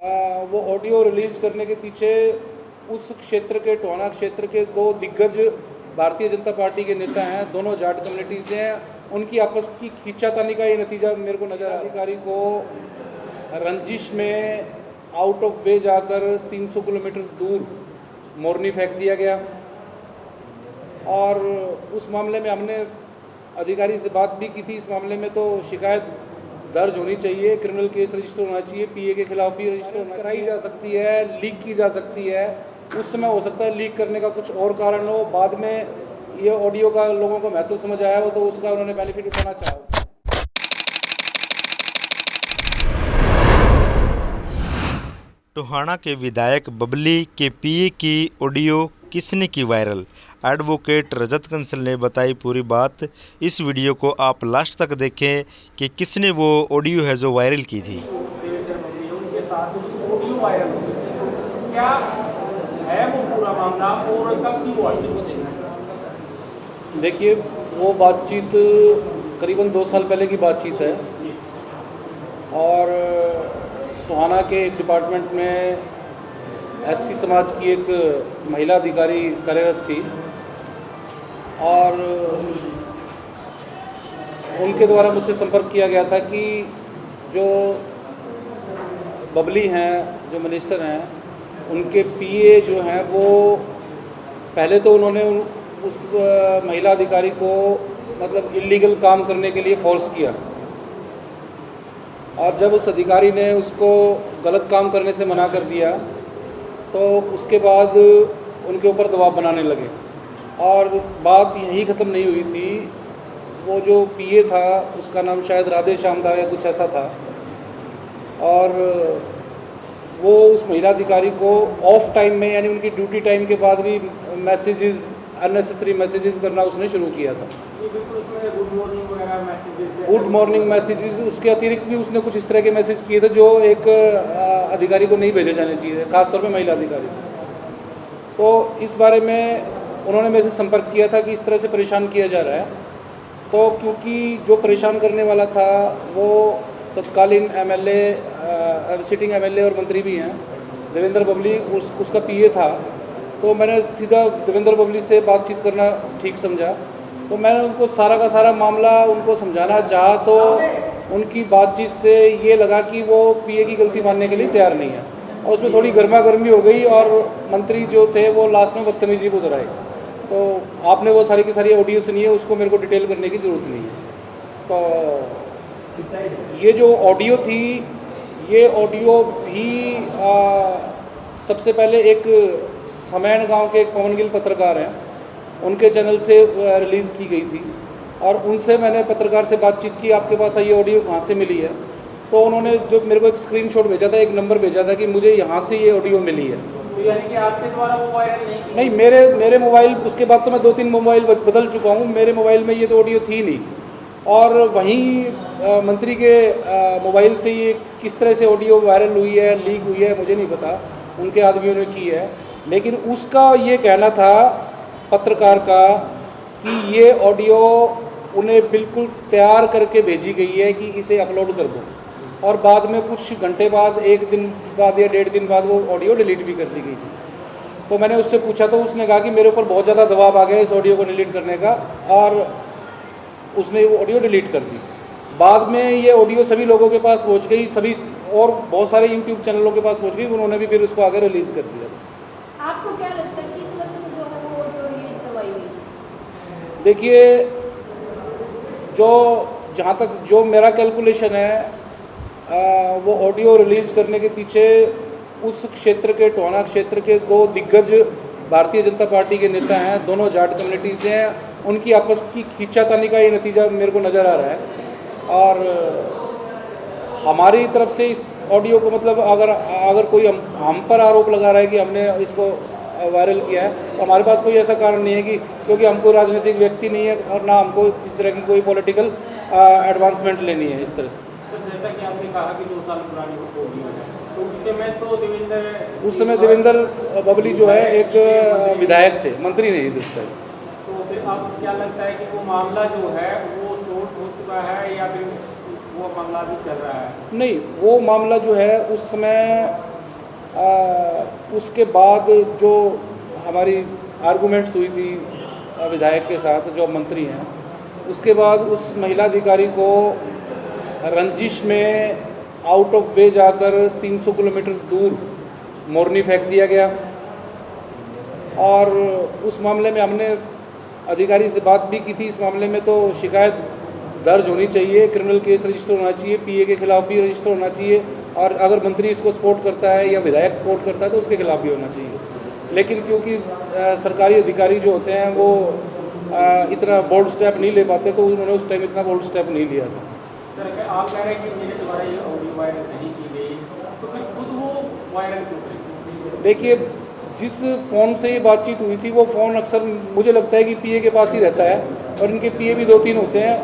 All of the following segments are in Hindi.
वो ऑडियो रिलीज़ करने के पीछे उस क्षेत्र के टोहाना क्षेत्र के दो दिग्गज भारतीय जनता पार्टी के नेता हैं, दोनों जाट कम्युनिटी से हैं। उनकी आपस की खींचातानी का ये नतीजा मेरे को नज़र आ रहा है। अधिकारी को रंजिश में आउट ऑफ वे जाकर 300 किलोमीटर दूर मोरनी फेंक दिया गया और उस मामले में हमने अधिकारी से बात भी की थी। इस मामले में तो शिकायत दर्ज होनी चाहिए, क्रिमिनल केस रजिस्टर होना चाहिए, पीए के खिलाफ भी रजिस्टर कराई जा सकती है, लीक की जा सकती है। उस समय हो सकता है लीक करने का कुछ और कारण हो, बाद में ये ऑडियो का लोगों को महत्व समझ आया हो तो उसका उन्होंने बेनिफिट उठाना चाहा। टोहाना के विधायक बबली के पीए की ऑडियो किसने की वायरल? एडवोकेट रजत कंसल ने बताई पूरी बात। इस वीडियो को आप लास्ट तक देखें कि किसने वो ऑडियो है जो वायरल की थी। उनके साथ ऑडियो वायरल हुई, क्या है वो पूरा मामला और कब की वो आई? देखिए, वो बातचीत करीबन 2 साल पहले की बातचीत है और टोहाना के एक डिपार्टमेंट में एससी समाज की एक महिला अधिकारी कार्यरत थी और उनके द्वारा मुझसे संपर्क किया गया था कि जो बबली हैं, जो मिनिस्टर हैं, उनके पीए जो हैं वो पहले तो उन्होंने उस महिला अधिकारी को मतलब इलीगल काम करने के लिए फोर्स किया और जब उस अधिकारी ने उसको गलत काम करने से मना कर दिया तो उसके बाद उनके ऊपर दबाव बनाने लगे और बात यहीं ख़त्म नहीं हुई थी। वो जो पीए था उसका नाम शायद राधे श्याम था या कुछ ऐसा था और वो उस महिला अधिकारी को ऑफ टाइम में यानी उनकी ड्यूटी टाइम के बाद भी मैसेजेस, अननेसेसरी मैसेजेस करना उसने शुरू किया था। गुड मॉर्निंग मैसेजेस, उसके अतिरिक्त भी उसने कुछ इस तरह के मैसेज किए थे जो एक अधिकारी को नहीं भेजे जाने चाहिए, खासतौर पे महिला अधिकारी। तो इस बारे में उन्होंने मेरे से संपर्क किया था कि इस तरह से परेशान किया जा रहा है। तो क्योंकि जो परेशान करने वाला था वो तत्कालीन एमएलए, सिटिंग एमएलए और मंत्री भी हैं, देवेंद्र बबली, उसका पीए था। तो मैंने सीधा देवेंद्र बबली से बातचीत करना ठीक समझा। तो मैंने उनको सारा का सारा मामला उनको समझाना चाहा तो उनकी बातचीत से ये लगा कि वो पीए की गलती मानने के लिए तैयार नहीं है और उसमें थोड़ी गर्मा गर्मी हो गई और मंत्री जो थे वो लास्ट में बदतमीजी को उतर आए। तो आपने वो सारी की सारी ऑडियो सुनी है, उसको मेरे को डिटेल करने की ज़रूरत नहीं है। तो ये जो ऑडियो थी, ये ऑडियो भी सबसे पहले एक समैन गांव के एक पवन गिल पत्रकार हैं, उनके चैनल से रिलीज़ की गई थी और उनसे मैंने पत्रकार से बातचीत की, आपके पास ये ऑडियो कहाँ से मिली है? तो उन्होंने जो मेरे को एक स्क्रीनशॉट भेजा था, एक नंबर भेजा था कि मुझे यहाँ से ये ऑडियो मिली है। तो यानी कि आपके द्वारा वो वायरल नहीं, मेरे मोबाइल, उसके बाद तो मैं 2-3 मोबाइल बदल चुका हूँ, मेरे मोबाइल में ये तो ऑडियो थी नहीं। और वहीं मंत्री के मोबाइल से ये किस तरह से ऑडियो वायरल हुई है, लीक हुई है, मुझे नहीं पता, उनके आदमियों ने की है। लेकिन उसका ये कहना था पत्रकार का कि ये ऑडियो उन्हें बिल्कुल तैयार करके भेजी गई है कि इसे अपलोड कर दो और बाद में कुछ घंटे बाद, 1 दिन बाद या 1.5 दिन बाद वो ऑडियो डिलीट भी कर दी गई थी। तो मैंने उससे पूछा तो उसने कहा कि मेरे ऊपर बहुत ज़्यादा दबाव आ गया इस ऑडियो को डिलीट करने का और उसने वो ऑडियो डिलीट कर दी। बाद में ये ऑडियो सभी लोगों के पास पहुंच गई, सभी और बहुत सारे यूट्यूब चैनलों के पास पहुंच गई, उन्होंने भी फिर उसको आगे रिलीज़ कर दिया। आपको क्या लगता है कि इस वक्त जो है वो ऑडियो रिलीज करवाई हुई? देखिए, जहाँ तक जो मेरा कैलकुलेशन है, वो ऑडियो रिलीज़ करने के पीछे उस क्षेत्र के, टोहाना क्षेत्र के दो दिग्गज भारतीय जनता पार्टी के नेता हैं, दोनों जाट कम्युनिटी से हैं। उनकी आपस की खींचातानी का ये नतीजा मेरे को नज़र आ रहा है और हमारी तरफ से इस ऑडियो को मतलब अगर कोई हम पर आरोप लगा रहा है कि हमने इसको वायरल किया है, तो हमारे पास कोई ऐसा कारण नहीं है कि, क्योंकि हमको राजनीतिक व्यक्ति नहीं है और ना हमको इस तरह की कोई पॉलिटिकल एडवांसमेंट लेनी है इस तरह से। सर, जैसा कि आपने कहा कि 2 साल पुरानी ऑडियो है, तो उस समय देवेंद्र बबली जो है एक विधायक थे, मंत्री नहीं थे उस टाइम। तो फिर आपको क्या लगता है कि वो मामला जो है वो शॉर्ट हो चुका है या फिर वो मामला भी चल रहा है? नहीं, वो मामला जो है उस समय उसके बाद जो हमारी आर्गूमेंट्स हुई थी विधायक के साथ जो मंत्री हैं, उसके बाद उस महिला अधिकारी को रंजिश में आउट ऑफ वे जाकर 300 किलोमीटर दूर मोरनी फेंक दिया गया। और उस मामले में हमने अधिकारी से बात भी की थी। इस मामले में तो शिकायत दर्ज होनी चाहिए, क्रिमिनल केस रजिस्टर होना चाहिए, पीए के खिलाफ भी रजिस्टर होना चाहिए, और अगर मंत्री इसको सपोर्ट करता है या विधायक सपोर्ट करता है तो उसके खिलाफ भी होना चाहिए। लेकिन क्योंकि सरकारी अधिकारी जो होते हैं वो इतना बोल्ड स्टेप नहीं ले पाते, तो उन्होंने उस टाइम इतना बोल्ड स्टेप नहीं लिया था। सर, आप कह रहे हैं कि मेरे द्वारा ये ऑडियो वायरल नहीं की गई, तो फिर खुद वो वायरल क्यों करें? देखिए, जिस फ़ोन से ये बातचीत हुई थी वो फ़ोन अक्सर मुझे लगता है कि पीए के पास ही रहता है, और इनके पीए भी 2-3 होते हैं।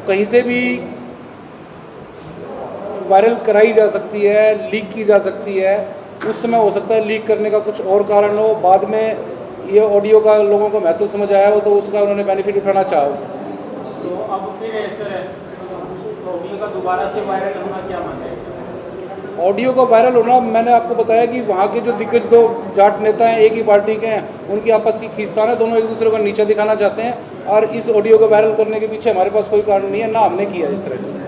कहीं से भी वायरल कराई जा सकती है, लीक की जा सकती है। उस समय हो सकता है लीक करने का कुछ और कारण हो, बाद में ये ऑडियो का लोगों को महत्व समझ आया हो तो उसका उन्होंने बेनिफिट उठाना चाहा। तो अब फिर सर उस ऑडियो का दोबारा से वायरल होना क्या माने? ऑडियो का वायरल होना, मैंने आपको बताया कि वहाँ के जो दिग्गज 2 जाट नेता हैं, एक ही पार्टी के हैं, उनकी आपस की खींचतान है, दोनों एक दूसरे को नीचा दिखाना चाहते हैं। और इस ऑडियो को वायरल करने के पीछे हमारे पास कोई कारण नहीं है, ना हमने किया इस तरह का।